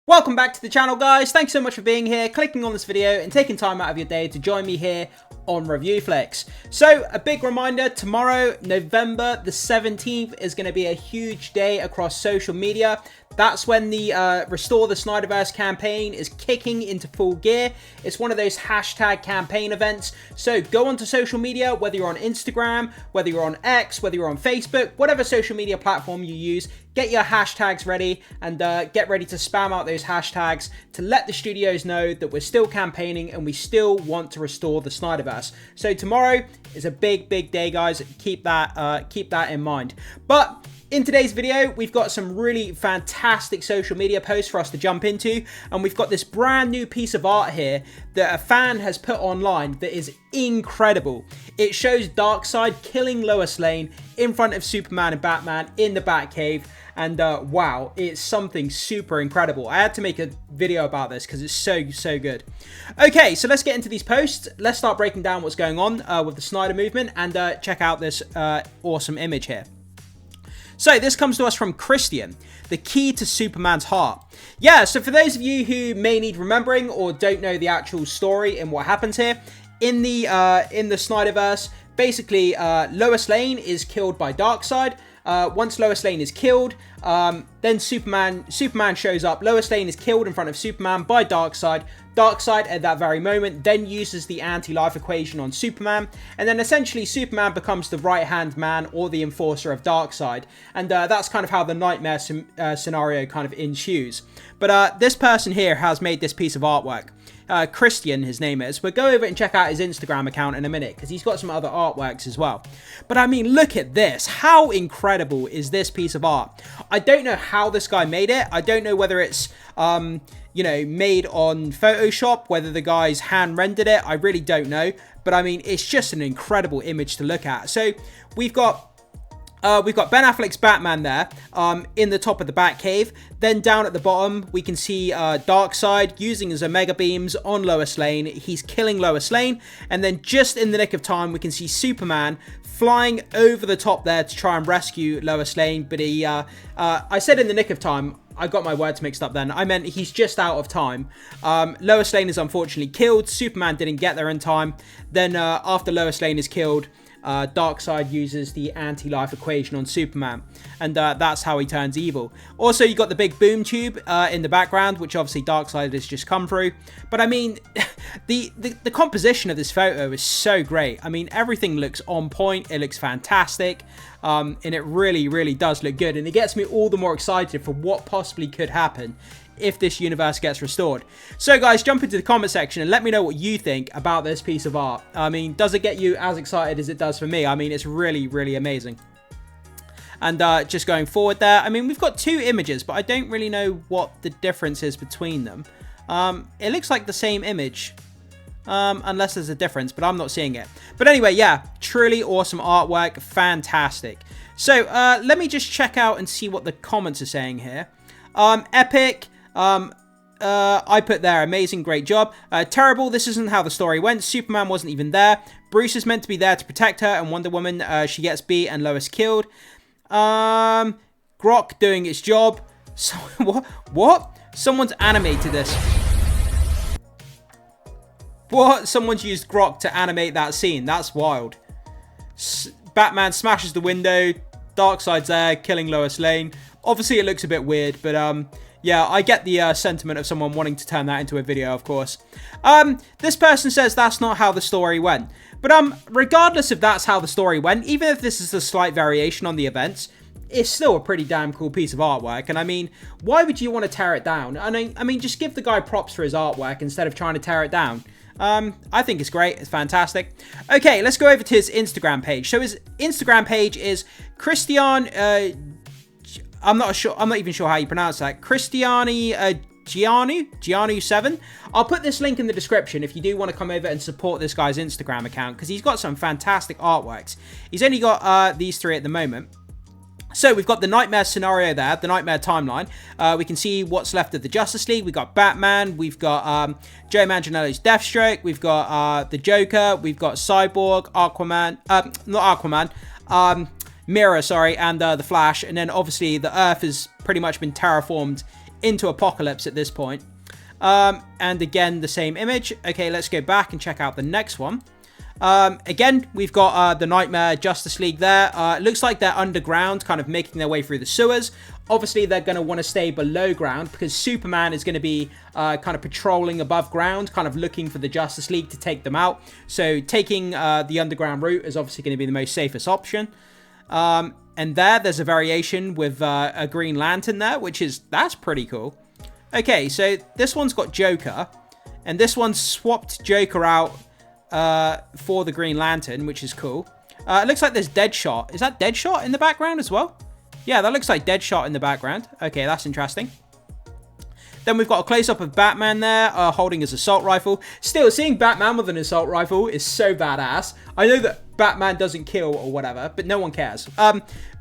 Welcome back to the channel, guys. Thanks so much for being here, clicking on this video and taking time out of your day to join me here on Review Flicks. So a big reminder, tomorrow, November the 17th, is going to be a huge day across social media. That's when the Restore the Snyderverse campaign is kicking into full gear. It's one of those hashtag campaign events. So go onto social media, whether you're on Instagram, whether you're on X, whether you're on Facebook, whatever social media platform you use, get your hashtags ready and get ready to spam out those hashtags to let the studios know that we're still campaigning and we still want to restore the Snyderverse. So tomorrow is a big day, guys. Keep that in mind. But in today's video, we've got some really fantastic social media posts for us to jump into, and we've got this brand new piece of art here that a fan has put online that is incredible. It shows Darkseid killing Lois Lane in front of Superman and Batman in the Batcave, and wow, it's something super incredible. I had to make a video about this because it's so good. Okay, so let's get into these posts. Let's start breaking down what's going on with the Snyder movement and check out this awesome image here. So this comes to us from Christian, the key to Superman's heart. Yeah, so for those of you who may need remembering or don't know the actual story and what happens here, in the Snyderverse, basically Lois Lane is killed by Darkseid. Once Lois Lane is killed, then Superman shows up. Lois Lane is killed in front of Superman by Darkseid. Darkseid at that very moment then uses the anti-life equation on Superman, and then essentially Superman becomes the right-hand man or the enforcer of Darkseid, and that's kind of how the nightmare scenario kind of ensues. But this person here has made this piece of artwork. Christian, his name is. We'll go over and check out his Instagram account in a minute because he's got some other artworks as well. But I mean, look at this. How incredible is this piece of art? I don't know how this guy made it. I don't know whether it's you know, made on Photoshop, whether the guy's hand rendered it. I really don't know. But I mean, it's just an incredible image to look at. So we've got Ben Affleck's Batman there in the top of the Batcave. Then down at the bottom, we can see Darkseid using his Omega Beams on Lois Lane. He's killing Lois Lane. And then just in the nick of time, we can see Superman flying over the top there to try and rescue Lois Lane. But he, I said in the nick of time, I got my words mixed up then. I meant he's just out of time. Lois Lane is unfortunately killed. Superman didn't get there in time. Then after Lois Lane is killed, Darkseid uses the anti-life equation on Superman, and that's how he turns evil. Also, you got the big boom tube in the background, which obviously Darkseid has just come through. But I mean, the composition of this photo is so great. I mean, everything looks on point. It looks fantastic, and it really does look good. And it gets me all the more excited for what possibly could happen if this universe gets restored. So guys, jump into the comment section and let me know what you think about this piece of art. I mean, does it get you as excited as it does for me? I mean, it's really amazing. And just going forward there, I mean, we've got two images, but I don't really know what the difference is between them. It looks like the same image, unless there's a difference, but I'm not seeing it. But anyway, yeah, truly awesome artwork, fantastic. So let me just check out and see what the comments are saying here. Epic. I put there, amazing, great job. Terrible, this isn't how the story went. Superman wasn't even there. Bruce is meant to be there to protect her, and Wonder Woman, she gets beat and Lois killed. Grok doing its job. So, what? Someone's animated this. What? Someone's used Grok to animate that scene. That's wild. Batman smashes the window. Darkseid's there, killing Lois Lane. Obviously, it looks a bit weird, but yeah, I get the sentiment of someone wanting to turn that into a video, of course. This person says that's not how the story went. But regardless if that's how the story went, even if this is a slight variation on the events, it's still a pretty damn cool piece of artwork. And I mean, why would you want to tear it down? I mean, just give the guy props for his artwork instead of trying to tear it down. I think it's great. It's fantastic. Okay, let's go over to his Instagram page. So his Instagram page is Christian... I'm not even sure how you pronounce that. Gianu7. I'll put this link in the description if you do want to come over and support this guy's Instagram account, because he's got some fantastic artworks. He's only got these three at the moment. So we've got the nightmare scenario there, the nightmare timeline. We can see what's left of the Justice League. We've got Batman. We've got Joe Manganiello's Deathstroke. We've got the Joker. We've got Cyborg, Aquaman. Not Aquaman. Mirror, sorry, and the Flash. And then obviously the Earth has pretty much been terraformed into Apocalypse at this point. And again, the same image. Okay, let's go back and check out the next one. Again, we've got the Nightmare Justice League there. It looks like they're underground, kind of making their way through the sewers. Obviously, they're going to want to stay below ground because Superman is going to be kind of patrolling above ground, kind of looking for the Justice League to take them out. So taking the underground route is obviously going to be the most safest option. And there's a variation with a Green Lantern there, that's pretty cool. Okay, so this one's got Joker, and this one swapped Joker out for the Green Lantern, which is cool. It looks like there's Deadshot. Is that Deadshot in the background as well? Yeah, that looks like Deadshot in the background. Okay, that's interesting. Then we've got a close-up of Batman there, holding his assault rifle. Still, seeing Batman with an assault rifle is so badass. I know that Batman doesn't kill or whatever, but no one cares.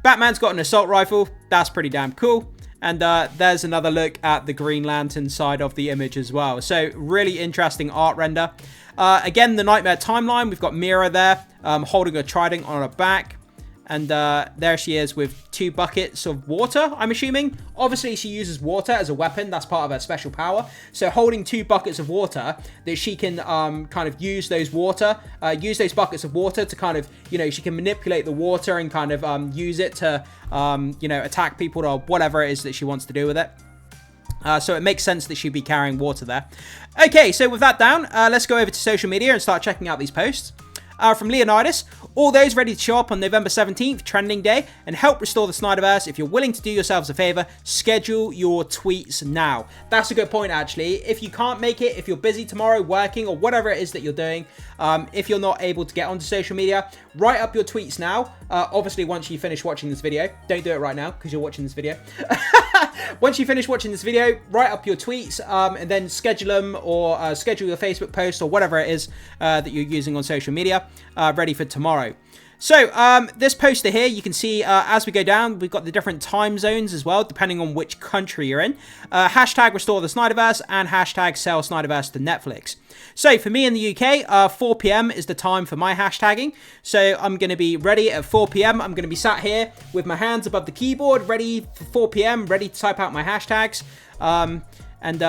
Batman's got an assault rifle. That's pretty damn cool. And there's another look at the Green Lantern side of the image as well. So really interesting art render. Again, the Nightmare timeline. We've got Mira there holding a trident on her back. And there she is with 2 buckets of water, I'm assuming. Obviously, she uses water as a weapon. That's part of her special power. So holding 2 buckets of water that she can kind of use those buckets of water to kind of, she can manipulate the water and kind of use it to, attack people or whatever it is that she wants to do with it. So it makes sense that she'd be carrying water there. Okay, so with that down, let's go over to social media and start checking out these posts. From Leonidas, all those ready to show up on November 17th, trending day, and help restore the Snyderverse. If you're willing to do yourselves a favor, schedule your tweets now. That's a good point, actually. If you can't make it, if you're busy tomorrow working or whatever it is that you're doing, if you're not able to get onto social media, write up your tweets now. Obviously, once you finish watching this video, don't do it right now because you're watching this video. Once you finish watching this video, write up your tweets and then schedule them or schedule your Facebook post or whatever it is that you're using on social media ready for tomorrow. So this poster here, you can see as we go down, we've got the different time zones as well, depending on which country you're in. Hashtag restore the Snyderverse and hashtag sell Snyderverse to Netflix. So for me in the UK, 4 PM is the time for my hashtagging. So I'm going to be ready at 4 PM. I'm going to be sat here with my hands above the keyboard, ready for 4 PM, ready to type out my hashtags. And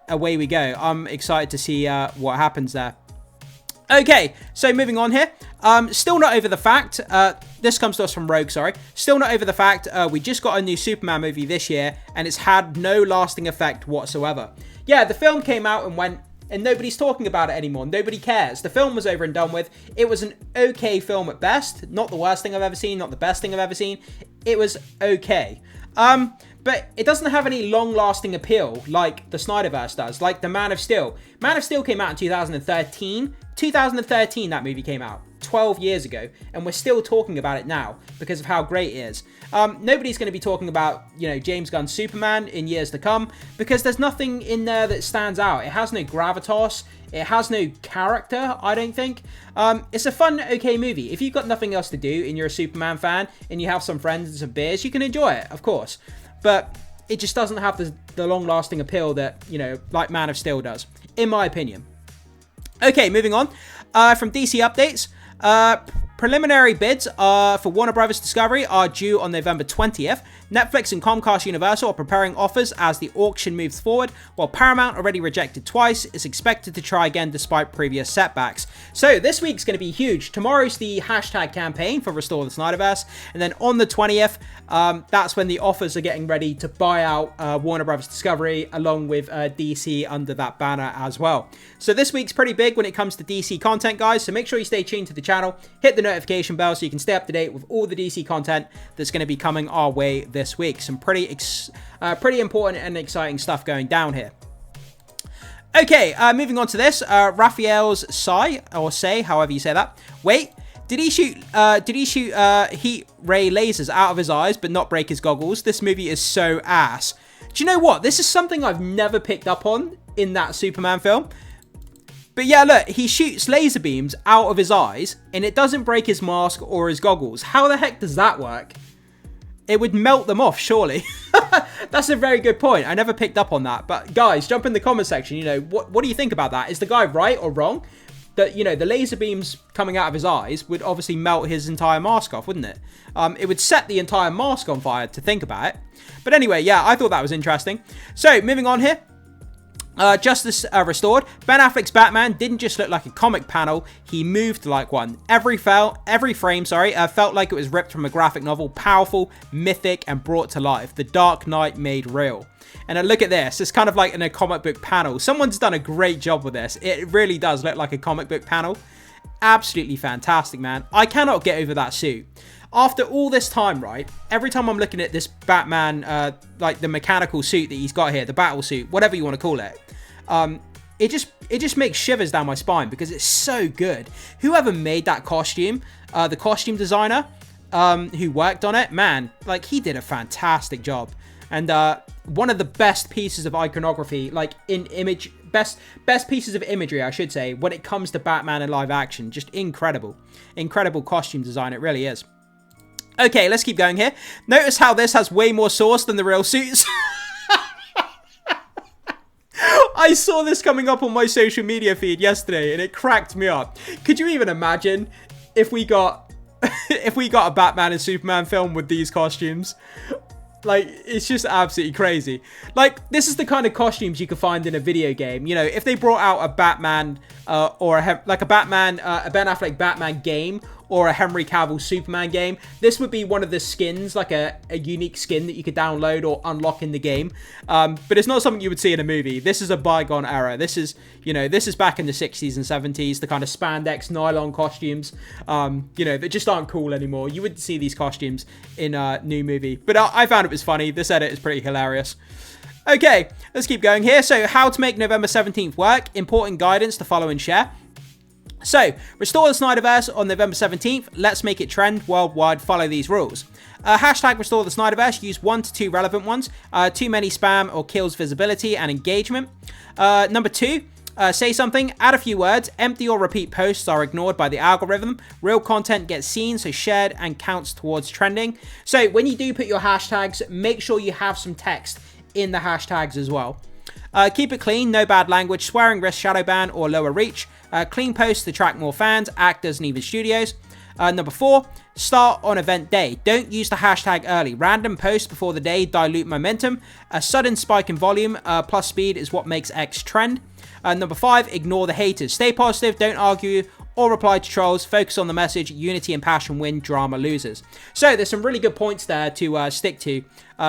away we go. I'm excited to see what happens there. Okay, so moving on here. Still not over the fact, this comes to us from Rogue, sorry. Still not over the fact we just got a new Superman movie this year and it's had no lasting effect whatsoever. Yeah, the film came out and went and nobody's talking about it anymore. Nobody cares. The film was over and done with. It was an okay film at best. Not the worst thing I've ever seen, not the best thing I've ever seen. It was okay. But it doesn't have any long-lasting appeal like the Snyderverse does, like the Man of Steel. Man of Steel came out in 2013. 2013 that movie came out, 12 years ago, and we're still talking about it now because of how great it is. Nobody's going to be talking about, James Gunn's Superman in years to come because there's nothing in there that stands out. It has no gravitas. It has no character, I don't think. It's a fun, okay movie. If you've got nothing else to do and you're a Superman fan and you have some friends and some beers, you can enjoy it, of course. But it just doesn't have the long-lasting appeal that, like Man of Steel does, in my opinion. Okay, moving on. From DC Updates, preliminary bids for Warner Brothers Discovery are due on November 20th. Netflix and Comcast Universal are preparing offers as the auction moves forward, while Paramount, already rejected twice, is expected to try again despite previous setbacks. So this week's going to be huge. Tomorrow's the hashtag campaign for Restore the Snyderverse, and then on the 20th, that's when the offers are getting ready to buy out Warner Brothers Discovery along with DC under that banner as well. So this week's pretty big when it comes to DC content, guys, so make sure you stay tuned to the channel, hit the notification bell so you can stay up to date with all the DC content that's going to be coming our way this week. Some pretty important and exciting stuff going down here. Okay, moving on to this. Raphael's Say, however you say that. Wait, did he shoot heat ray lasers out of his eyes but not break his goggles? This movie is so ass. Do you know what? This is something I've never picked up on in that Superman film. But yeah, look, he shoots laser beams out of his eyes and it doesn't break his mask or his goggles. How the heck does that work? It would melt them off, surely. That's a very good point. I never picked up on that. But guys, jump in the comment section. What do you think about that? Is the guy right or wrong? that, you know, the laser beams coming out of his eyes would obviously melt his entire mask off, wouldn't it? It would set the entire mask on fire, to think about it. But anyway, yeah, I thought that was interesting. So, moving on here. Justice Restored. Ben Affleck's Batman didn't just look like a comic panel, he moved like one. Every frame, felt like it was ripped from a graphic novel, powerful, mythic, and brought to life. The Dark Knight made real. And look at this, it's kind of like in a comic book panel. Someone's done a great job with this. It really does look like a comic book panel. Absolutely fantastic, man. I cannot get over that suit. After all this time, right, every time I'm looking at this Batman, like the mechanical suit that he's got here, the battle suit, whatever you want to call it, it just makes shivers down my spine because it's so good. Whoever made that costume, the costume designer who worked on it, man, like he did a fantastic job. And one of the best pieces of iconography, like in image, best pieces of imagery, I should say, when it comes to Batman in live action. Just incredible. Incredible costume design, it really is. Okay, let's keep going here. Notice how this has way more source than the real suits. I saw this coming up on my social media feed yesterday and it cracked me up. Could you even imagine if we got a Batman and Superman film with these costumes? Like, it's just absolutely crazy. Like, this is the kind of costumes you could find in a video game. You know, if they brought out a Batman or a Ben Affleck Batman game or a Henry Cavill Superman game, this would be one of the skins, like a unique skin that you could download or unlock in the game. But it's not something you would see in a movie. This is a bygone era. This is, you know, this is back in the 60s and 70s, the kind of spandex nylon costumes, you know, that just aren't cool anymore. You wouldn't see these costumes in a new movie. But I found it was funny. This edit is pretty hilarious. Okay, let's keep going here. So, how to make November 17th work. Important guidance to follow and share. So, restore the Snyderverse on November 17th. Let's make it trend worldwide. Follow these rules. Hashtag restore the Snyderverse. Use 1 to 2 relevant ones. Too many spam or kills visibility and engagement. Number 2, say something. Add a few words. Empty or repeat posts are ignored by the algorithm. Real content gets seen, so shared and counts towards trending. So, when you do put your hashtags, make sure you have some text in the hashtags as well. Keep it clean, no bad language, swearing risk shadow ban or lower reach. Clean posts to attract more fans, actors, and even studios. Number 4, start on event day. Don't use the hashtag early. Random posts before the day dilute momentum. A sudden spike in volume plus speed is what makes X trend. Number 5, ignore the haters. Stay positive, don't argue or reply to trolls. Focus on the message. Unity and passion win, drama loses. So there's some really good points there to stick to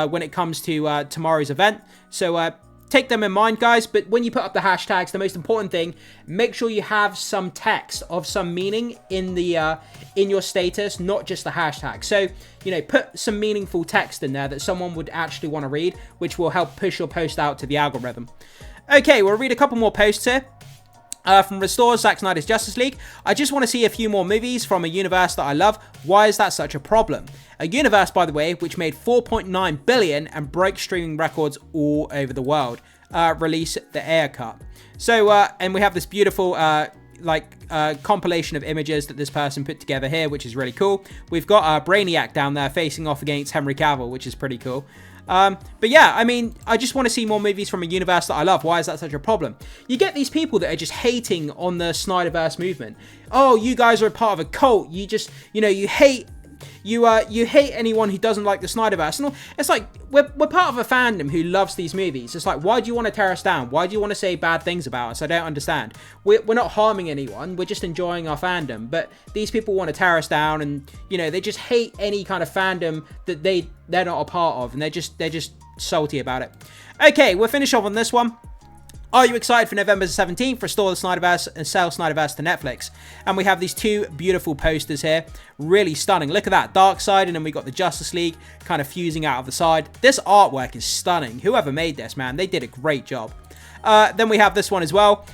when it comes to tomorrow's event. So take them in mind, guys. But when you put up the hashtags, the most important thing, make sure you have some text of some meaning in the in your status, not just the hashtag. So, you know, put some meaningful text in there that someone would actually want to read, which will help push your post out to the algorithm. Okay, we'll read a couple more posts here. From Restore, Zack Snyder's Justice League. I just want to see a few more movies from a universe that I love. Why is that such a problem? A universe, by the way, which made $4.9 billion and broke streaming records all over the world. Release the Air Cut. So, and we have this beautiful, compilation of images that this person put together here, which is really cool. We've got Brainiac down there facing off against Henry Cavill, which is pretty cool. But yeah, I mean, I just want to see more movies from a universe that I love. Why is that such a problem? You get these people that are just hating on the Snyderverse movement. Oh, you guys are a part of a cult. You just, you know, you hate anyone who doesn't like the Snyderverse. And it's like, we're part of a fandom who loves these movies. It's like, why do you want to tear us down? Why do you want to say bad things about us? I don't understand. We're not harming anyone. We're just enjoying our fandom. But these people want to tear us down, and, you know, they just hate any kind of fandom that they're not a part of, and they're just salty about it. Okay, we'll finish off on this one. Are you excited for November 17th? Restore the Snyderverse and sell Snyderverse to Netflix. And we have these two beautiful posters here. Really stunning. Look at that. Darkseid, and then we got the Justice League kind of fusing out of the side. This artwork is stunning. Whoever made this, man, they did a great job. Then we have this one as well.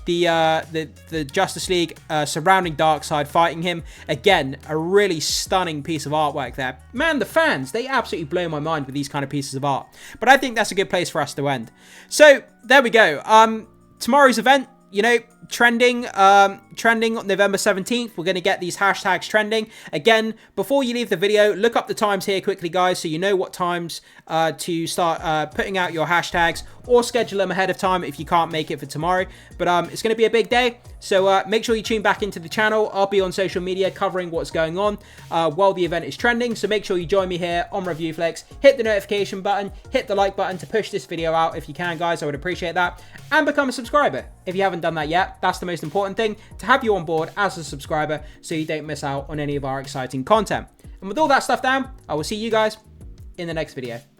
The Justice League surrounding Darkseid, fighting him. Again, a really stunning piece of artwork there. Man, the fans, they absolutely blow my mind with these kind of pieces of art. But I think that's a good place for us to end. So, there we go. Tomorrow's event, you know, trending November 17th. We're going to get these hashtags trending. Again, before you leave the video, look up the times here quickly, guys, so you know what times to start putting out your hashtags, or schedule them ahead of time if you can't make it for tomorrow. But it's going to be a big day, so make sure you tune back into the channel. I'll be on social media covering what's going on while the event is trending, so make sure you join me here on ReviewFlix. Hit the notification button, hit the like button to push this video out if you can, guys. I would appreciate that. And become a subscriber if you haven't done that yet. That's the most important thing, to have you on board as a subscriber so you don't miss out on any of our exciting content. And with all that stuff down, I will see you guys in the next video.